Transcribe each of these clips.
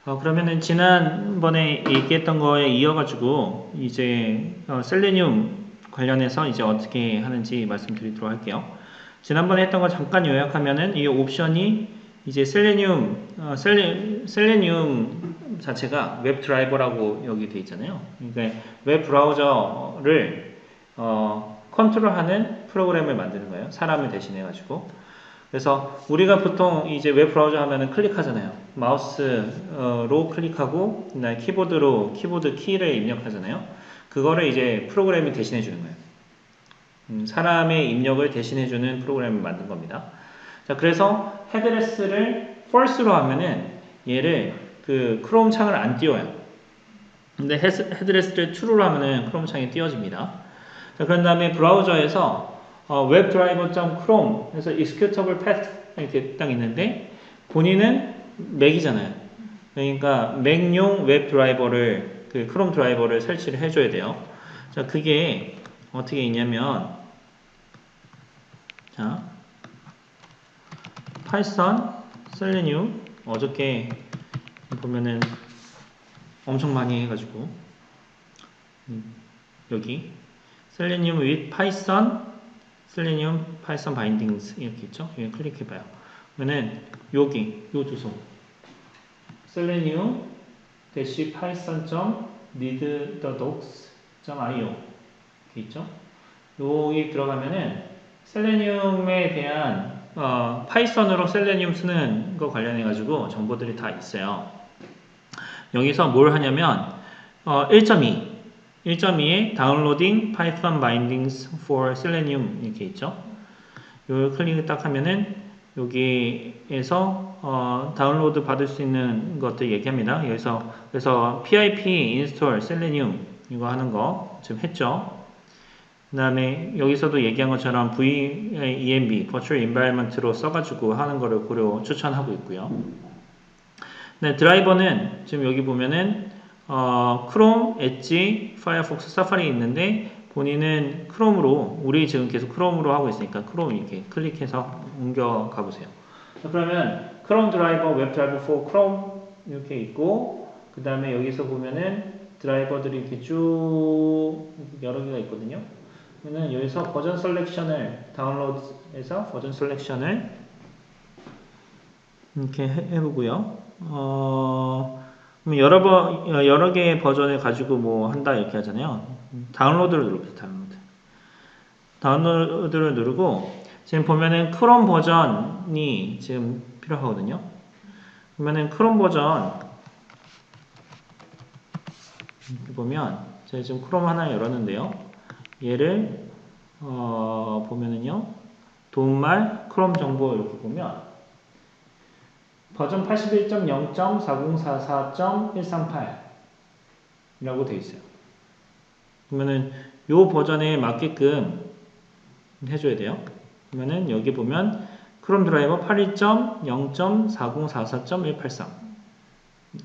그러면은 지난번에 얘기했던 거에 이어가지고 이제 셀레늄 관련해서 이제 어떻게 하는지 말씀드리도록 할게요. 지난번에 했던 거 잠깐 요약하면은 이 옵션이 이제 셀레늄 자체가 웹 드라이버라고 여기 돼 있잖아요. 그러니까 웹 브라우저를 컨트롤하는 프로그램을 만드는 거예요. 사람을 대신해 가지고. 그래서 우리가 보통 이제 웹 브라우저 하면은 클릭하잖아요. 마우스로 클릭하고 그다음에 키보드로 키보드 키를 입력하잖아요. 그거를 이제 프로그램이 대신해 주는 거예요. 사람의 입력을 대신해 주는 프로그램을 만든 겁니다. 자, 그래서 헤드레스를 false로 하면은 얘를 그 크롬 창을 안 띄워요. 근데 헤드레스를 true로 하면은 크롬 창이 띄워집니다. 자, 그런 다음에 브라우저에서 webdriver.chrome 해서 executable path 이렇게 딱 있는데 본인은 맥이잖아요. 그러니까 맥용 웹 드라이버를 그 크롬 드라이버를 설치를 해줘야 돼요. 자, 그게 어떻게 있냐면 자, 파이썬 셀레늄 어저께 보면은 엄청 많이 해가지고 여기 셀레늄 with python 셀레늄 파이썬 바인딩스 이렇게 있죠. 여기 클릭해봐요. 그러면은 여기 요 주소 셀레늄 python.readthedocs.io 이렇게 있죠. 여기 들어가면은 셀레늄에 대한 파이썬으로 셀레늄 쓰는 거 관련해 가지고 정보들이 다 있어요. 여기서 뭘 하냐면 1.2에 Downloading Python Bindings for Selenium 이렇게 있죠. 요 클릭을 딱 하면은 여기에서 다운로드 받을 수 있는 것들 얘기합니다. 여기서 그래서 pip install selenium 이거 하는 거 지금 했죠. 그 다음에 여기서도 얘기한 것처럼 venv virtual environment로 써가지고 하는 거를 고려 추천하고 있고요. 네, 드라이버는 지금 여기 보면은 크롬, 엣지, 파이어폭스, 사파리 있는데 본인은 크롬으로 우리 지금 계속 크롬으로 하고 있으니까 크롬 이렇게 클릭해서 옮겨 가보세요. 그러면 크롬 드라이버, 웹 드라이버 for 크롬 이렇게 있고 그 다음에 여기서 보면은 드라이버들이 이렇게 쭉 여러 개가 있거든요. 그러면 여기서 버전 셀렉션을 다운로드해서 버전 셀렉션을 이렇게 해보고요. 여러 개의 버전을 가지고 뭐 한다 이렇게 하잖아요. 다운로드를 누르세요. 다운로드를 누르고 지금 보면은 크롬 버전이 지금 필요하거든요. 그러면은 크롬 버전 이렇게 보면 제가 지금 크롬 하나 열었는데요. 얘를 보면은요. 도움말 크롬 정보 이렇게 보면 버전 81.0.4044.138 이라고 되어 있어요. 그러면은 요 버전에 맞게끔 해줘야 돼요. 그러면은 여기 보면 크롬 드라이버 82.0.4044.183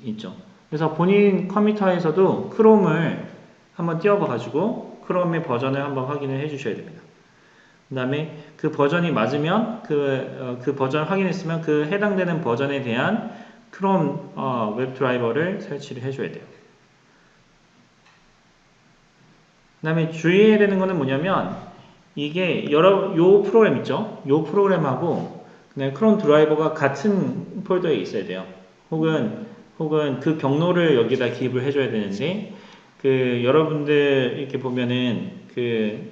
있죠. 그래서 본인 컴퓨터에서도 크롬을 한번 띄워봐 가지고 크롬의 버전을 한번 확인을 해 주셔야 됩니다. 그 다음에 그 버전이 맞으면 그 버전 확인했으면 그 해당되는 버전에 대한 크롬 웹 드라이버를 설치를 해줘야 돼요. 그 다음에 주의해야 되는 거는 뭐냐면 이게 요 프로그램 있죠? 요 프로그램하고 그다음에 크롬 드라이버가 같은 폴더에 있어야 돼요. 혹은 그 경로를 여기다 기입을 해줘야 되는데 여러분들 이렇게 보면은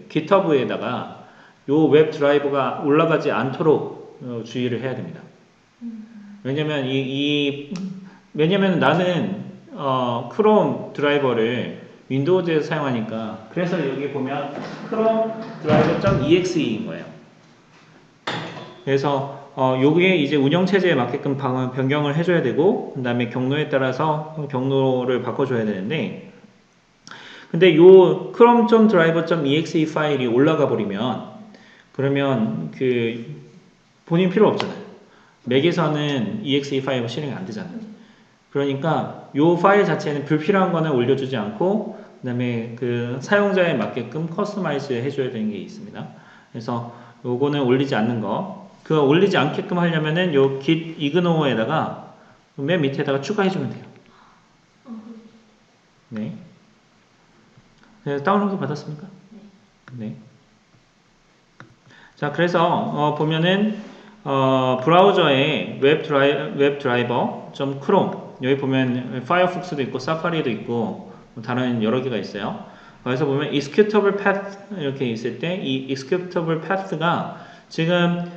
GitHub에다가 요 웹 드라이버가 올라가지 않도록 주의를 해야 됩니다. 왜냐면 왜냐면 나는 크롬 드라이버를 윈도우즈에서 사용하니까 그래서 여기 보면 크롬 드라이버.exe인 거예요. 그래서 요게 이제 운영체제에 맞게끔 변경을 해줘야 되고 그 다음에 경로에 따라서 경로를 바꿔줘야 되는데 근데 요 chrome.driver.exe 파일이 올라가 버리면 그러면 본인 필요 없잖아요. 맥에서는 exe 파일 실행이 안 되잖아요. 그러니까 요 파일 자체는 불필요한 거는 올려주지 않고 그 다음에 사용자에 맞게끔 커스터마이즈 해줘야 되는 게 있습니다. 그래서 요거는 올리지 않는 거 올리지 않게끔 하려면은 요 git ignore 맨 밑에다가 추가해주면 돼요. 네. 그래서 다운로드 받았습니까? 네. 자, 그래서 보면은 브라우저에 웹드라이버 .chrome 여기 보면 파이어폭스도 있고 사파리도 있고 뭐 다른 여러 개가 있어요. 그래서 보면 executable path 이렇게 있을 때 이 executable path가 지금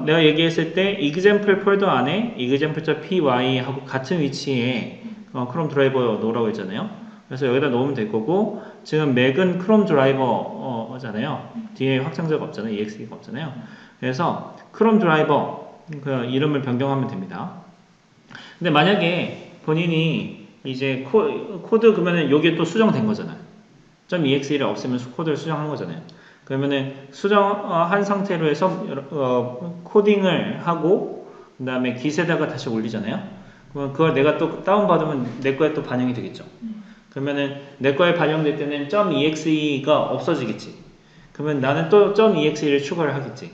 내가 얘기했을 때 example 폴더 안에 example.py 하고 같은 위치에 크롬 드라이버 놓으라고 했잖아요. 그래서 여기다 놓으면 될 거고 지금 맥은 크롬 드라이버잖아요. 뒤에 확장자가 없잖아요. exe가 없잖아요. 그래서 크롬 드라이버 그 이름을 변경하면 됩니다. 근데 만약에 본인이 이제 코드 그러면은 여기에 또 수정된 거잖아요. .exe를 없으면 코드를 수정한 거잖아요. 그러면은 수정한 상태로 해서 코딩을 하고 그 다음에 깃에다가 다시 올리잖아요. 그럼 그걸 내가 또 다운받으면 내 거에 또 반영이 되겠죠. 그러면은 내 거에 반영될 때는 .exe가 없어지겠지. 그러면 나는 또 .exe를 추가를 하겠지.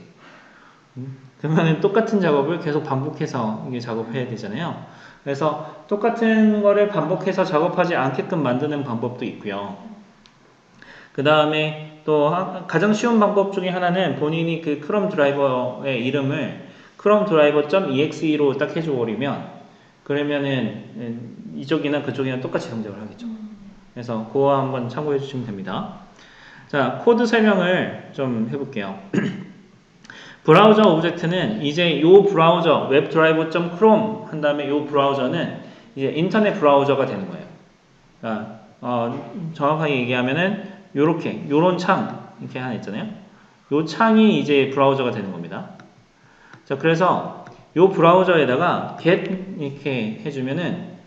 그러면은 똑같은 작업을 계속 반복해서 이게 작업해야 되잖아요. 그래서 똑같은 거를 반복해서 작업하지 않게끔 만드는 방법도 있고요. 그 다음에 또 가장 쉬운 방법 중에 하나는 본인이 그 크롬 드라이버의 이름을 크롬 드라이버 .exe로 딱 해줘버리면 그러면은 이쪽이나 그쪽이나 똑같이 동작을 하겠죠. 그래서 그거 한번 참고해 주시면 됩니다. 자, 코드 설명을 좀 해볼게요. 브라우저 오브젝트는 이제 요 브라우저 웹드라이버.chrome 한 다음에 요 브라우저는 이제 인터넷 브라우저가 되는 거예요. 그러니까 정확하게 얘기하면은 요런 창 이렇게 하나 있잖아요. 요 창이 이제 브라우저가 되는 겁니다. 자, 그래서 요 브라우저에다가 get 이렇게 해주면은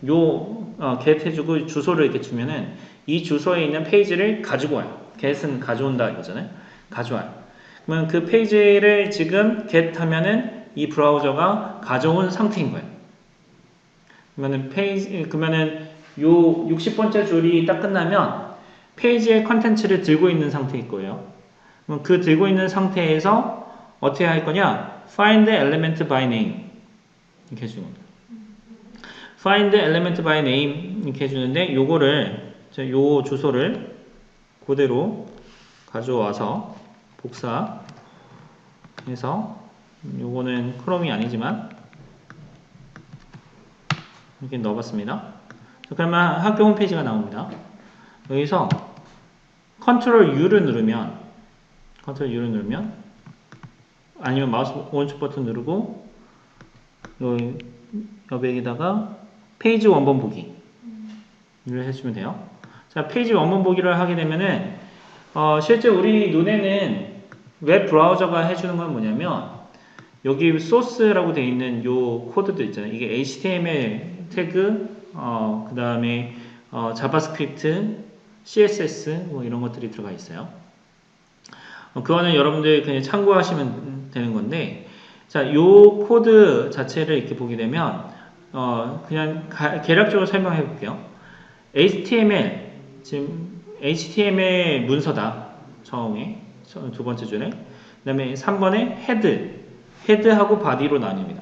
get 해주고 주소를 이렇게 주면은 이 주소에 있는 페이지를 가지고 와요. get은 가져온다 이거잖아요. 가져와요. 그러면 그 페이지를 지금 get 하면은 이 브라우저가 가져온 상태인 거예요. 그러면은 요 60번째 줄이 딱 끝나면 페이지의 컨텐츠를 들고 있는 상태일 거예요. 그럼 그 들고 있는 상태에서 어떻게 할 거냐? find element by name 이렇게 해주는 겁니다. find element by name 이렇게 해주는데 요거를 요 주소를 그대로 가져와서 복사해서 요거는 크롬이 아니지만 이렇게 넣어봤습니다. 그러면 학교 홈페이지가 나옵니다. 여기서 컨트롤 U를 누르면 아니면 마우스 오른쪽 버튼 누르고 여기에다가 페이지 원본 보기를 해주면 돼요. 자, 페이지 원본 보기를 하게 되면은 실제 우리 눈에는 웹 브라우저가 해주는 건 뭐냐면 여기 소스라고 되어 있는 요 코드들 있잖아요. 이게 HTML 태그, 그 다음에 자바스크립트, CSS 뭐 이런 것들이 들어가 있어요. 그거는 여러분들 그냥 참고하시면 되는 건데, 자, 요 코드 자체를 이렇게 보게 되면 그냥 개략적으로 설명해 볼게요. HTML 지금 HTML 문서다. 처음에 두 번째 줄에, 그 다음에 3번에 헤드하고 바디로 나뉩니다.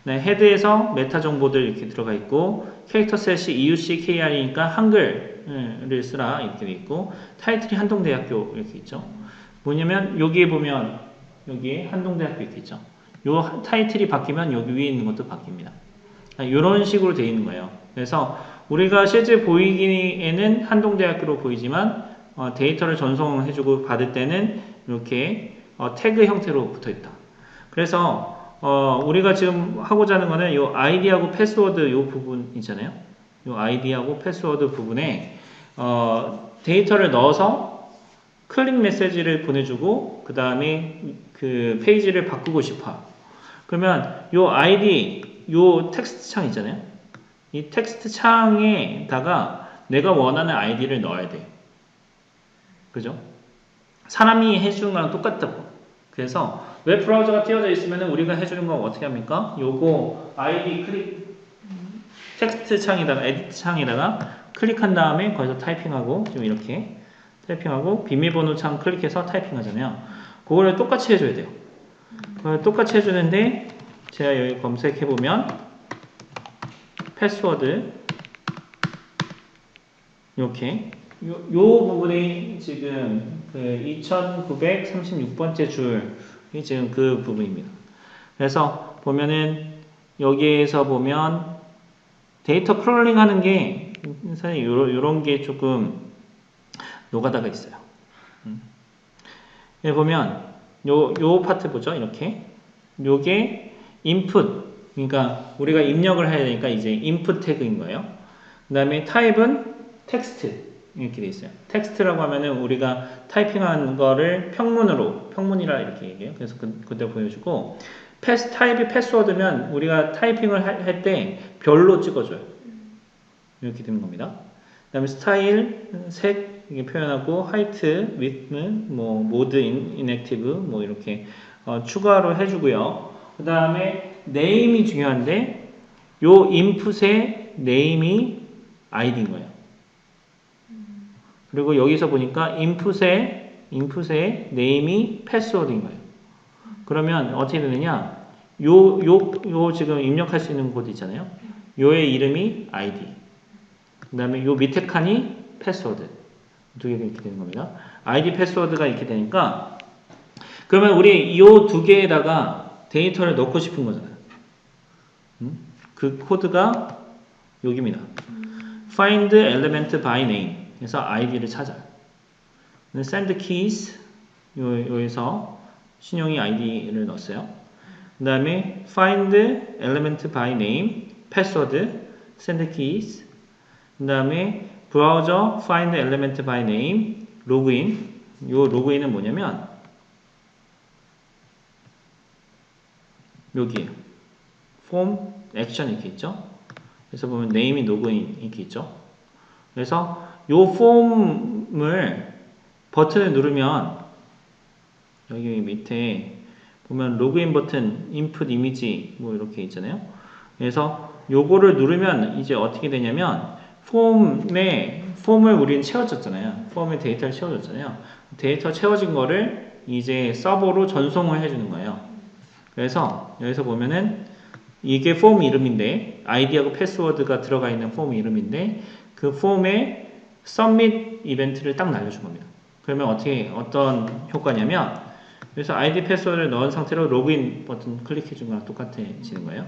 네, 헤드에서 메타 정보들 이렇게 들어가 있고 캐릭터 셋이 EUCKR이니까 한글을 쓰라 이렇게 돼 있고 타이틀이 한동대학교 이렇게 있죠. 뭐냐면 여기에 보면 여기에 한동대학교 이렇게 있죠. 요 타이틀이 바뀌면 여기 위에 있는 것도 바뀝니다. 이런 식으로 되어 있는 거예요. 그래서 우리가 실제 보이기에는 한동대학교로 보이지만 데이터를 전송해주고 받을 때는 이렇게 태그 형태로 붙어 있다. 그래서 우리가 지금 하고자 하는 거는 이 아이디하고 패스워드 이 부분 있잖아요. 이 아이디하고 패스워드 부분에 데이터를 넣어서 클릭 메시지를 보내주고 그 다음에 그 페이지를 바꾸고 싶어. 그러면 이 아이디, 이 텍스트 창 있잖아요. 이 텍스트 창에다가 내가 원하는 아이디를 넣어야 돼. 그죠? 사람이 해주는 거랑 똑같다고. 그래서 웹 브라우저가 띄워져 있으면 우리가 해주는 건 어떻게 합니까? 요거 아이디 클릭 텍스트 창에다가 에디트 창에다가 클릭한 다음에 거기서 타이핑하고 좀 이렇게 타이핑하고 비밀번호 창 클릭해서 타이핑하잖아요. 그거를 똑같이 해줘야 돼요. 그걸 똑같이 해주는데 제가 여기 검색해보면 패스워드 이렇게 요 부분이 지금 그 2936번째 줄이 지금 그 부분입니다. 그래서 보면은 여기에서 보면 데이터 크롤링 하는 게 사실 요런 게 조금 노가다가 있어요. 여기 보면 요 파트 보죠. 이렇게 요게 인풋, 그러니까 우리가 입력을 해야 되니까 이제 인풋 태그인 거예요. 그 다음에 타입은 텍스트 이렇게 돼 있어요. 텍스트라고 하면은 우리가 타이핑한 거를 평문이라 이렇게 얘기해요. 그래서 그때 보여주고 타입이 패스워드면 우리가 타이핑을 할 때 별로 찍어줘요. 이렇게 되는 겁니다. 그 다음에 스타일, 색 이게 표현하고 하이트, 윗는 뭐 모드 인액티브 뭐 이렇게 추가로 해주고요. 그 다음에 네임이 중요한데 요 인풋의 네임이 아이디인 거예요. 그리고 여기서 보니까 인풋의 네임이 패스워드인 거예요. 그러면 어떻게 되느냐? 요 지금 입력할 수 있는 코드 있잖아요. 요의 이름이 아이디. 그 다음에 요 밑에 칸이 패스워드. 두 개가 이렇게 되는 겁니다. 아이디 패스워드가 이렇게 되니까 그러면 우리 이 두 개에다가 데이터를 넣고 싶은 거잖아요. 그 코드가 여기입니다. find element by name. 그래서 아이디를 찾아요. send keys 여기서 신용이 아이디를 넣었어요. 그 다음에 find element by name, password, send keys. 그 다음에 브라우저 find element by name, login. 요 로그인은 뭐냐면 여기에요. form, action 이렇게 있죠. 그래서 보면 name이 로그인 이렇게 있죠. 그래서 요 폼을 버튼을 누르면 여기 밑에 보면 로그인 버튼, 인풋 이미지 뭐 이렇게 있잖아요. 그래서 요거를 누르면 이제 어떻게 되냐면 폼을 우리는 채워줬잖아요. 폼에 데이터를 채워줬잖아요. 데이터 채워진 거를 이제 서버로 전송을 해주는 거예요. 그래서 여기서 보면은 이게 폼 이름인데 아이디하고 패스워드가 들어가 있는 폼 이름인데 그 폼에 submit 이벤트를 딱 날려준 겁니다. 그러면 어떤 효과냐면 그래서 아이디 패스워드를 넣은 상태로 로그인 버튼 클릭해 준 거랑 똑같아지는 거예요.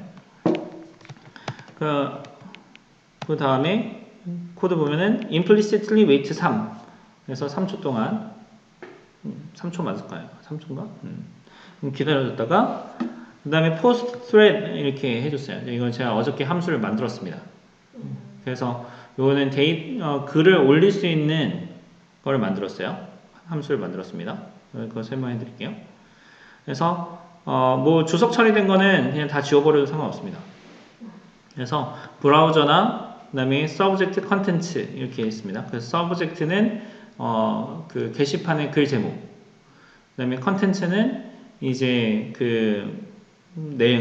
그 다음에 코드 보면은 implicitly wait 3 그래서 3초 동안 3초 맞을까요? 3초인가? 기다려줬다가 그 다음에 post thread 이렇게 해줬어요. 이건 제가 어저께 함수를 만들었습니다. 그래서 요거는 글을 올릴 수 있는 걸 만들었어요. 함수를 만들었습니다. 그거 설명해 드릴게요. 그래서 뭐 주석 처리된 거는 그냥 다 지워버려도 상관없습니다. 그래서 브라우저나 그다음에 subject content 이렇게 있습니다. 그래서 subject는 그 게시판의 글 제목, 그다음에 content는 이제 그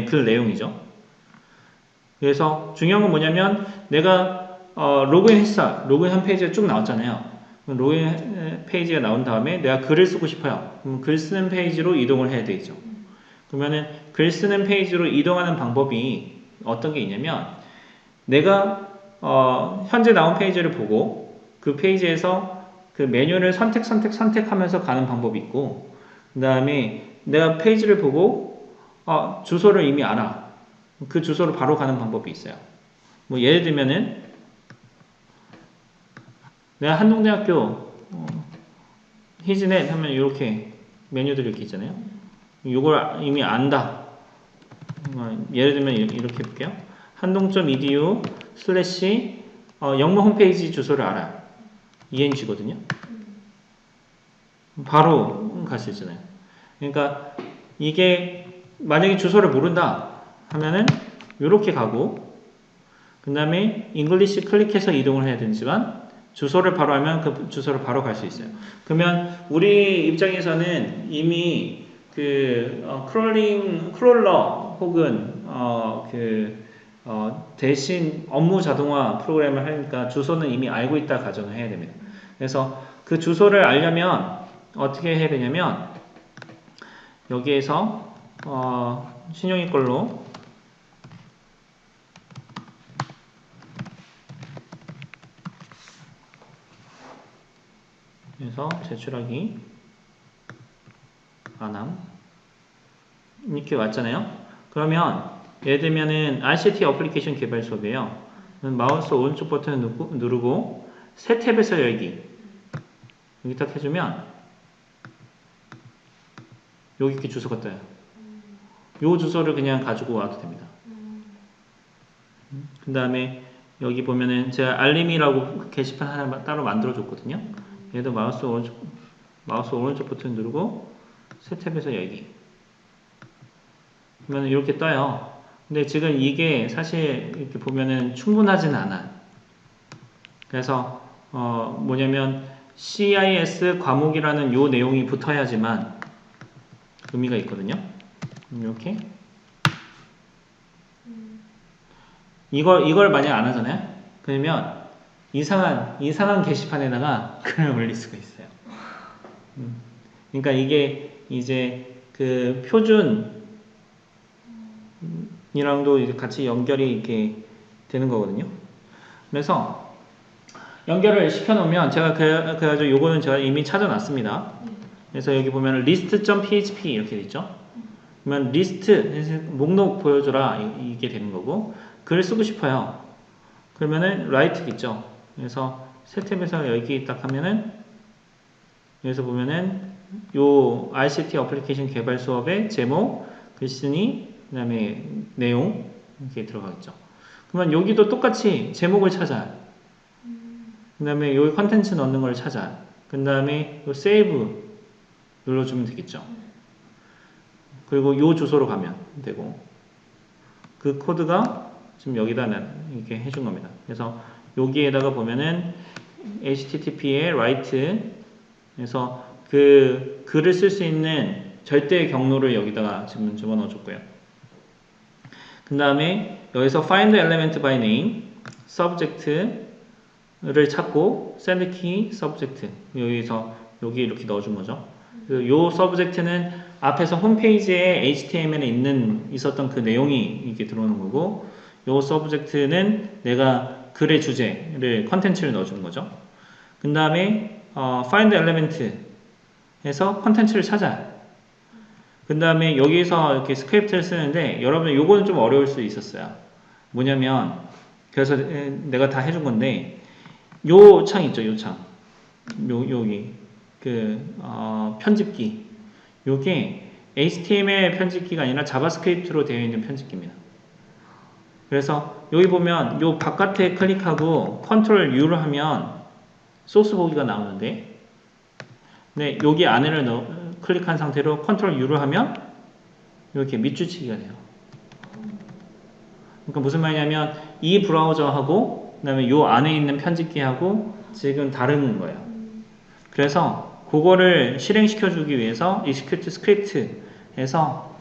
글 내용이죠. 그래서 중요한 건 뭐냐면 내가 로그인했어. 로그인한 페이지가 쭉 나왔잖아요. 로그인 페이지가 나온 다음에 내가 글을 쓰고 싶어요. 그럼 글 쓰는 페이지로 이동을 해야 되죠. 그러면은 글 쓰는 페이지로 이동하는 방법이 어떤 게 있냐면 내가 현재 나온 페이지를 보고 그 페이지에서 그 메뉴를 선택하면서 가는 방법이 있고 그 다음에 내가 페이지를 보고 주소를 이미 알아. 그 주소로 바로 가는 방법이 있어요. 뭐 예를 들면은 내가 한동대학교 히즈넷 하면 이렇게 메뉴들이 이렇게 있잖아요. 이걸 이미 안다. 예를 들면 이렇게 해볼게요. 한동.edu 슬래시 영문 홈페이지 주소를 알아요. eng거든요. 바로 갈 수 있잖아요. 그러니까 이게 만약에 주소를 모른다 하면은 이렇게 가고 그 다음에 잉글리시 클릭해서 이동을 해야 되지만 주소를 바로 알면 그 주소를 바로 갈 수 있어요. 그러면 우리 입장에서는 이미 그 크롤러 혹은 대신 업무 자동화 프로그램을 하니까 주소는 이미 알고 있다 가정을 해야 됩니다. 그래서 그 주소를 알려면 어떻게 해야 되냐면 여기에서 신용이 걸로 그래서 제출하기 안함 이렇게 왔잖아요. 그러면 예를 들면은 ICT 어플리케이션 개발 수업이에요. 마우스 오른쪽 버튼을 누르고 새 탭에서 열기 여기 딱 해주면 여기 이렇게 주소가 떠요. 요 주소를 그냥 가지고 와도 됩니다. 그 다음에 여기 보면은 제가 알림이라고 게시판 하나 따로 만들어 줬거든요. 얘도 마우스 오른쪽 버튼 누르고 새 탭에서 열기 그러면 이렇게 떠요. 근데 지금 이게 사실 이렇게 보면은 충분하진 않아. 그래서 뭐냐면 CIS 과목이라는 요 내용이 붙어야지만 의미가 있거든요. 이렇게 이걸 만약 안 하잖아요. 그러면 이상한 게시판에다가 글을 올릴 수가 있어요. 그러니까 이게 이제 그 표준이랑도 이제 같이 연결이 이렇게 되는 거거든요. 그래서 연결을 시켜놓으면 제가 그래가지고 요거는 제가 이미 찾아놨습니다. 그래서 여기 보면 list.php 이렇게 돼 있죠. 그러면 list 목록 보여줘라 이게 되는 거고 글을 쓰고 싶어요. 그러면은 write 있죠. 그래서 새 탭에서 여기 딱 하면은 여기서 보면은 요 ICT 어플리케이션 개발 수업의 제목, 글쓴이, 그 다음에 내용 이렇게 들어가겠죠. 그러면 여기도 똑같이 제목을 찾아. 그 다음에 여기 컨텐츠 넣는 걸 찾아. 그 다음에 요 세이브 눌러주면 되겠죠. 그리고 요 주소로 가면 되고 그 코드가 지금 여기다 이렇게 해준 겁니다. 그래서 여기에다가 보면은 HTTP에 write 그래서 그 글을 쓸 수 있는 절대 경로를 여기다가 지금 집어넣어 줬고요. 그 다음에 여기서 find element by name subject를 찾고 send key subject 여기서 여기 이렇게 넣어준 거죠. 요 subject는 앞에서 홈페이지에 HTML에 있었던 그 내용이 이렇게 들어오는 거고 요 subject는 내가 글의 주제를 컨텐츠를 넣어주는 거죠. 그 다음에 find element 해서 컨텐츠를 찾아. 그 다음에 여기서 이렇게 스크립트를 쓰는데 여러분 요거는 좀 어려울 수 있었어요. 뭐냐면 그래서 내가 다 해준 건데 요 창 있죠. 요 창 여기 편집기 요게 HTML 편집기가 아니라 자바스크립트로 되어 있는 편집기입니다. 그래서 여기 보면 요 바깥에 클릭하고 컨트롤 U를 하면 소스 보기가 나오는데 네, 여기 안에를 클릭한 상태로 컨트롤 U를 하면 이렇게 밑줄치기가 돼요. 그러니까 무슨 말이냐면 이 브라우저하고 그 다음에 요 안에 있는 편집기하고 지금 다른 거예요. 그래서 그거를 실행시켜주기 위해서 execute script 해서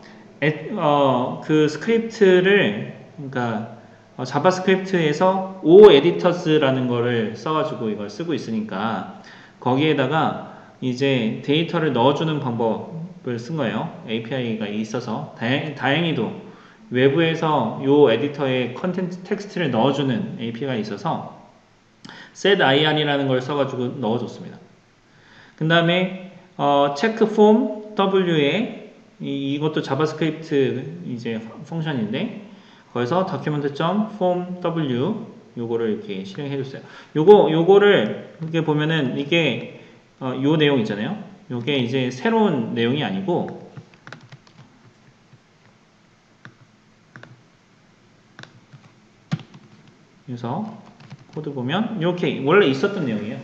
그 스크립트를 그러니까 자바스크립트에서 oEditors라는 거를 써가지고 이걸 쓰고 있으니까 거기에다가 이제 데이터를 넣어주는 방법을 쓴 거예요. API가 있어서 다행히도 외부에서 요 에디터에 컨텐츠 텍스트를 넣어주는 API가 있어서 setIR이라는 걸 써가지고 넣어줬습니다. 그 다음에 check form W에 이것도 자바스크립트 이제 펑션인데 거기서 document.form W 요거를 이렇게 실행해 줬어요. 요거를 이렇게 보면은 이게 요 내용 있잖아요. 요게 이제 새로운 내용이 아니고 그래서 코드 보면 이렇게 원래 있었던 내용이에요.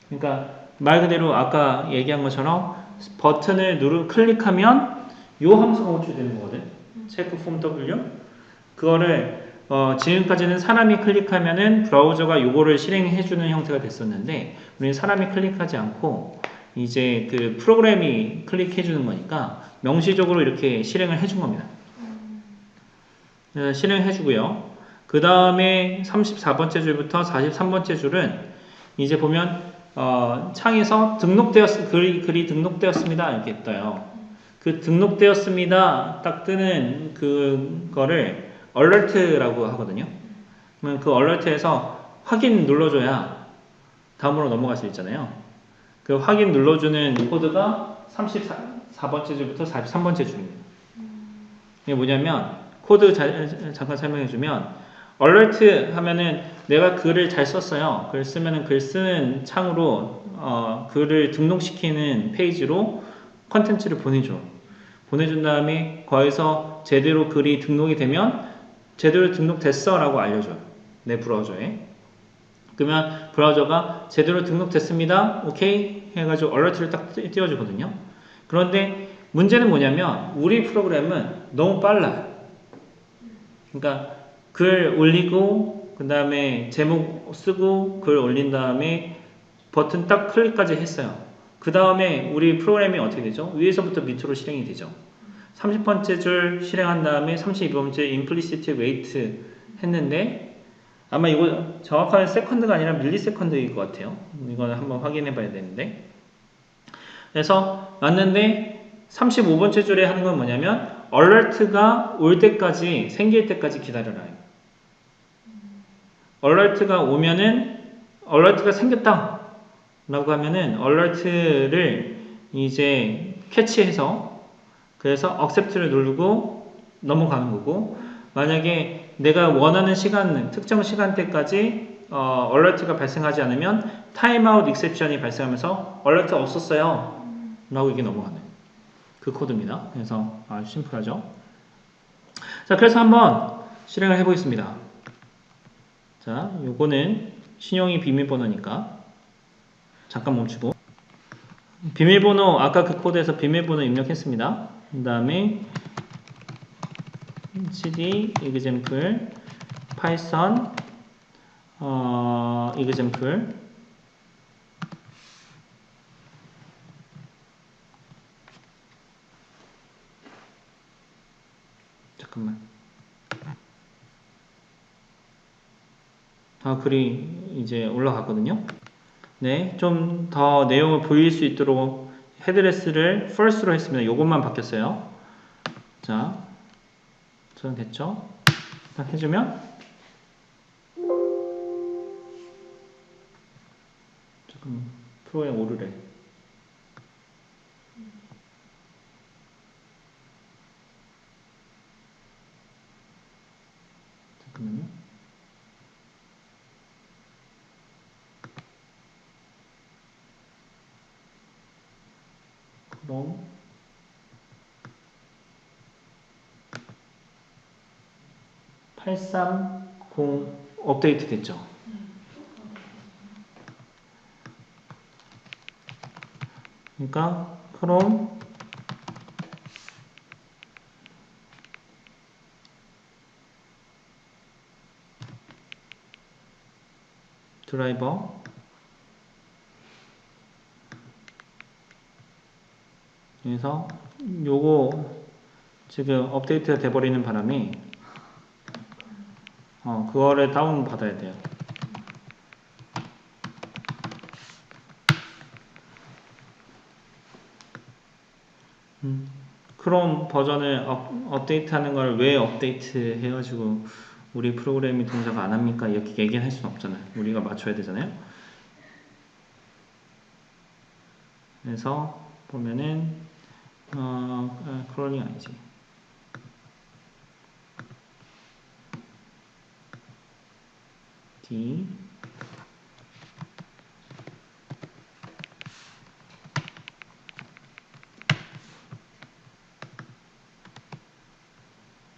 그러니까 말 그대로 아까 얘기한 것처럼 버튼을 클릭하면 요 함수가 호출되는 거거든. 체크 폼 W 그거를 지금까지는 사람이 클릭하면은 브라우저가 요거를 실행해주는 형태가 됐었는데 우리는 사람이 클릭하지 않고 이제 그 프로그램이 클릭해주는 거니까 명시적으로 이렇게 실행을 해준 겁니다. 실행해주고요. 그 다음에 34번째 줄부터 43번째 줄은 이제 보면 창에서 글이 등록되었습니다 이렇게 떠요. 그 등록되었습니다 딱 뜨는 그거를 alert라고 하거든요. 그러면 그 alert에서 확인 눌러줘야 다음으로 넘어갈 수 있잖아요. 그 확인 눌러주는 코드가 34번째 줄부터 43번째 줄입니다. 이게 뭐냐면 코드 잠깐 설명해주면 alert 하면은 내가 글을 잘 썼어요. 글 쓰면은 글 쓰는 창으로 글을 등록시키는 페이지로 컨텐츠를 보내줘. 보내준 다음에 거기서 제대로 글이 등록이 되면 제대로 등록됐어 라고 알려줘요. 내 브라우저에. 그러면 브라우저가 제대로 등록됐습니다. 오케이 해가지고 alert를 딱 띄워주거든요. 그런데 문제는 뭐냐면 우리 프로그램은 너무 빨라요. 그러니까 글 올리고 그 다음에 제목 쓰고 글 올린 다음에 버튼 딱 클릭까지 했어요. 그 다음에 우리 프로그램이 어떻게 되죠? 위에서부터 밑으로 실행이 되죠. 30번째 줄 실행한 다음에 32번째 implicit wait 했는데 아마 이거 정확하게 세컨드가 아니라 밀리세컨드일 것 같아요. 이거는 한번 확인해 봐야 되는데 그래서 왔는데 35번째 줄에 하는 건 뭐냐면 alert가 올 때까지 생길 때까지 기다려라. alert가 오면은 alert가 생겼다 라고 하면은 alert를 이제 캐치해서 그래서 accept를 누르고 넘어가는 거고 만약에 내가 원하는 시간 특정 시간대까지 alert가 발생하지 않으면 timeout exception이 발생하면서 alert 없었어요 라고 이게 넘어가는 그 코드입니다. 그래서 아주 심플하죠. 자, 그래서 한번 실행을 해보겠습니다. 자, 요거는 신용이 비밀번호니까 잠깐 멈추고 비밀번호 아까 그 코드에서 비밀번호 입력했습니다. 그 다음에 cd example python example 잠깐만 글이 이제 올라갔거든요. 네, 좀 더 내용을 보일 수 있도록 헤드레스를 first로 했습니다. 요것만 바뀌었어요. 자, 저는 됐죠? 딱 해주면 조금 프로그램 오르래. 잠깐만요. 그럼 830 업데이트 됐죠? 그러니까 크롬 드라이버 그래서 요거 지금 업데이트가 돼버리는 바람에 그거를 다운 받아야 돼요. 크롬 버전을 업데이트 하는 걸 왜 업데이트 해가지고 우리 프로그램이 동작 안 합니까? 이렇게 얘기할 수는 없잖아요. 우리가 맞춰야 되잖아요. 그래서 보면은 크롤링 아니지. D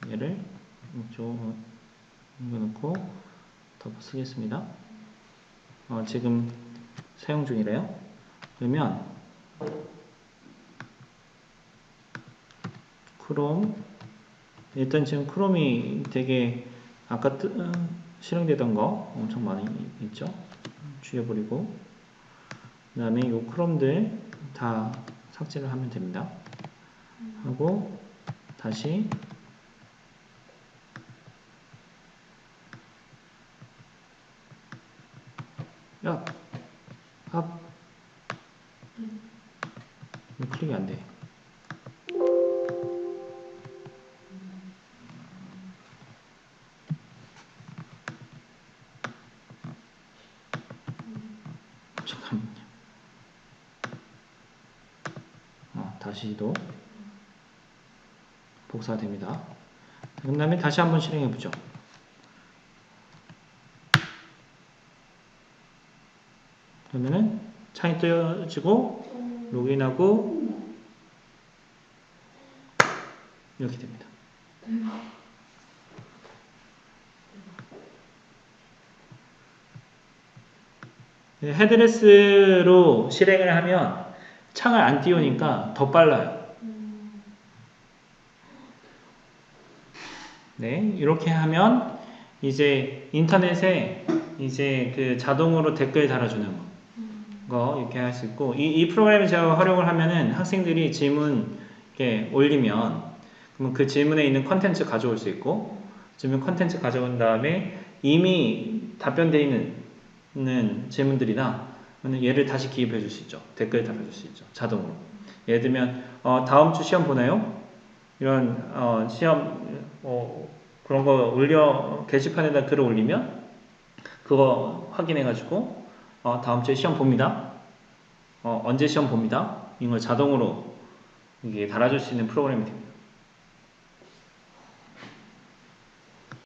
얘를 이쪽 옮겨놓고 덮어 쓰겠습니다. 지금 사용 중이래요. 그러면 크롬 일단 지금 크롬이 되게 아까 실행되던 거 엄청 많이 있죠. 죽여버리고 그 다음에 이 크롬들 다 삭제를 하면 됩니다. 하고 다시 업 클릭이 안 돼. 잠깐만요. 다시도 복사가 됩니다. 그 다음에 다시 한번 실행해 보죠. 그러면은 창이 뜨여지고 로그인하고 이렇게 됩니다. 헤드레스로 실행을 하면 창을 안 띄우니까 더 빨라요. 네, 이렇게 하면 이제 인터넷에 이제 그 자동으로 댓글 달아주는 거 이렇게 할 수 있고 이 프로그램을 제가 활용을 하면은 학생들이 질문 이렇게 올리면 그러면 그 질문에 있는 컨텐츠 가져올 수 있고 질문 컨텐츠 가져온 다음에 이미 답변되어 있는 질문들이나 얘를 다시 기입해 줄 수 있죠. 댓글 달아줄 수 있죠. 자동으로. 예를 들면 다음 주 시험 보나요? 이런 시험 그런 거 게시판에다 글을 올리면 그거 확인해 가지고 다음 주에 시험 봅니다. 언제 시험 봅니다. 이걸 자동으로 이게 달아줄 수 있는 프로그램이 됩니다.